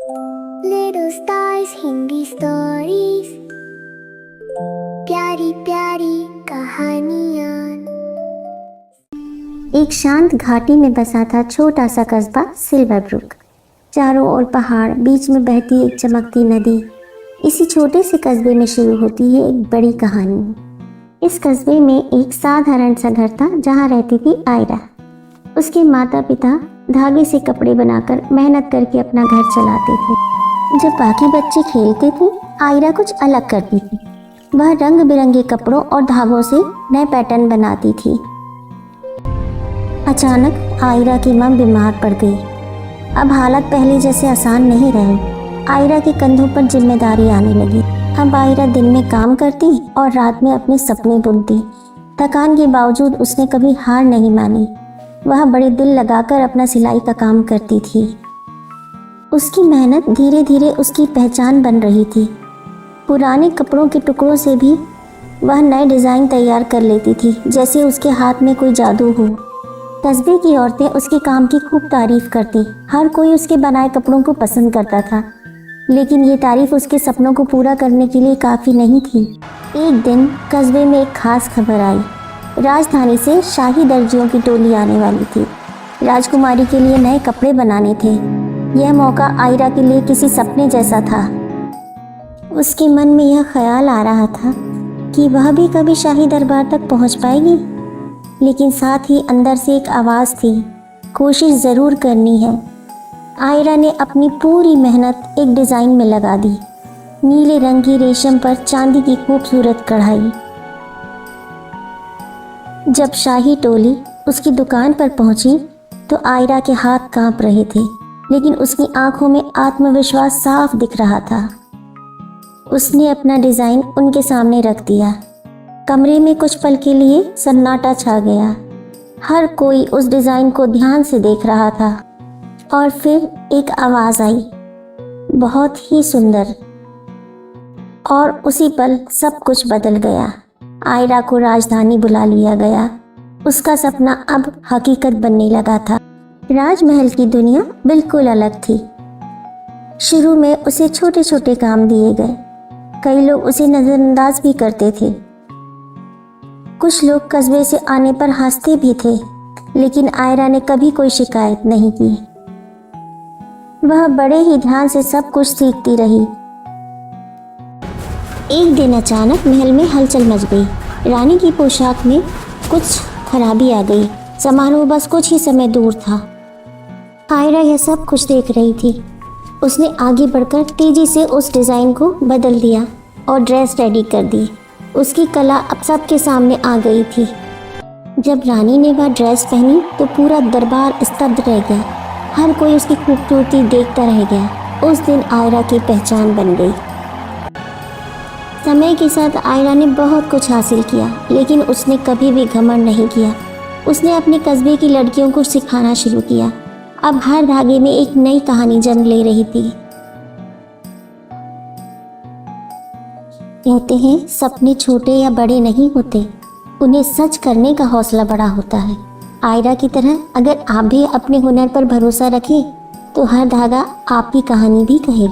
Little Stars Hindi stories, प्यारी प्यारी कहानियाँ। एक शांत घाटी में बसा था छोटा सा कस्बा सिल्वर ब्रुक। चारों ओर पहाड़, बीच में बहती एक चमकती नदी। इसी छोटे से कस्बे में शुरू होती है एक बड़ी कहानी। इस कस्बे में एक साधारण सा घर था जहाँ रहती थी आयरा। उसके माता पिता धागे से कपड़े बनाकर मेहनत करके अपना घर चलाते थे। जब बाकी बच्चे खेलते थे, आयरा कुछ अलग करती थी। वह रंग बिरंगे कपड़ों और धागों से नए पैटर्न बनाती थी। अचानक आयरा की मां बीमार पड़ गई। अब हालत पहले जैसे आसान नहीं रहे। आयरा के कंधों पर जिम्मेदारी आने लगी। अब आयरा दिन में काम करती और रात में अपने सपने बुनती। थकान के बावजूद उसने कभी हार नहीं मानी। वह बड़े दिल लगाकर अपना सिलाई का काम करती थी। उसकी मेहनत धीरे धीरे उसकी पहचान बन रही थी। पुराने कपड़ों के टुकड़ों से भी वह नए डिज़ाइन तैयार कर लेती थी, जैसे उसके हाथ में कोई जादू हो। कस्बे की औरतें उसके काम की खूब तारीफ करती। हर कोई उसके बनाए कपड़ों को पसंद करता था, लेकिन ये तारीफ उसके सपनों को पूरा करने के लिए काफ़ी नहीं थी। एक दिन कस्बे में एक खास खबर आई। राजधानी से शाही दर्जियों की टोली आने वाली थी। राजकुमारी के लिए नए कपड़े बनाने थे। यह मौका आयरा के लिए किसी सपने जैसा था। उसके मन में यह ख्याल आ रहा था कि वह भी कभी शाही दरबार तक पहुंच पाएगी, लेकिन साथ ही अंदर से एक आवाज़ थी, कोशिश ज़रूर करनी है। आयरा ने अपनी पूरी मेहनत एक डिज़ाइन में लगा दी। नीले रंग की रेशम पर चांदी की खूबसूरत कढ़ाई। जब शाही टोली उसकी दुकान पर पहुंची तो आयरा के हाथ कांप रहे थे, लेकिन उसकी आंखों में आत्मविश्वास साफ दिख रहा था। उसने अपना डिज़ाइन उनके सामने रख दिया। कमरे में कुछ पल के लिए सन्नाटा छा गया। हर कोई उस डिज़ाइन को ध्यान से देख रहा था। और फिर एक आवाज़ आई, बहुत ही सुंदर। और उसी पल सब कुछ बदल गया। आयरा को राजधानी बुला लिया गया। उसका सपना अब हकीकत बनने लगा था। राजमहल की दुनिया बिल्कुल अलग थी। शुरू में उसे छोटे छोटे काम दिए गए। कई लोग उसे नज़रअंदाज भी करते थे। कुछ लोग कस्बे से आने पर हंसते भी थे, लेकिन आयरा ने कभी कोई शिकायत नहीं की। वह बड़े ही ध्यान से सब कुछ सीखती रही। एक दिन अचानक महल में हलचल मच गई। रानी की पोशाक में कुछ खराबी आ गई। समारोह बस कुछ ही समय दूर था। आयरा यह सब कुछ देख रही थी। उसने आगे बढ़कर तेजी से उस डिज़ाइन को बदल दिया और ड्रेस रेडी कर दी। उसकी कला अब सबके सामने आ गई थी। जब रानी ने वह ड्रेस पहनी तो पूरा दरबार स्तब्ध रह गया। हर कोई उसकी खूबसूरती देखता रह गया। उस दिन आयरा की पहचान बन गई। समय के साथ आयरा ने बहुत कुछ हासिल किया, लेकिन उसने कभी भी घमंड नहीं किया। उसने अपने कस्बे की लड़कियों को सिखाना शुरू किया। अब हर धागे में एक नई कहानी जन्म ले रही थी। कहते हैं सपने छोटे या बड़े नहीं होते, उन्हें सच करने का हौसला बड़ा होता है। आयरा की तरह अगर आप भी अपने हुनर पर भरोसा रखें तो हर धागा आपकी कहानी भी कहेगा।